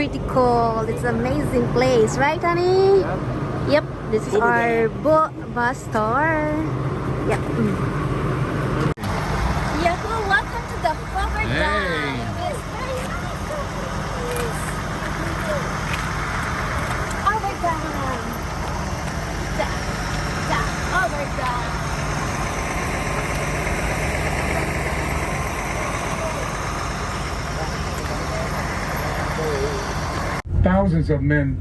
pretty cool. It's an amazing place, right, honey? Yep. This is our bus store. Yep. Yahoo! Welcome to the Hoover Dam. It's very nice. Hoover Dam. Hoover Dam. Thousands of men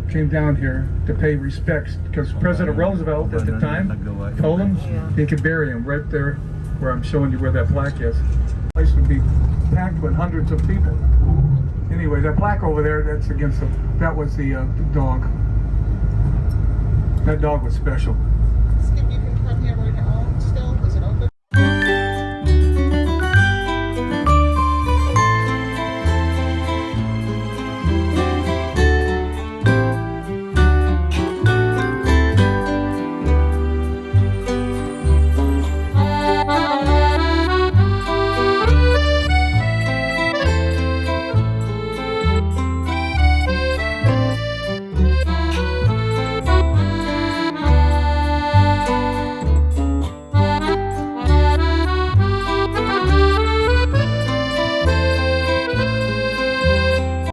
came down here to pay respects because President Roosevelt at the time told them they could bury him right there where I'm showing you where that plaque is. The place would be packed with hundreds of people. Anyway, that plaque over there, that's against the, that was the dog. That dog was special. Skip, you can come here right now still.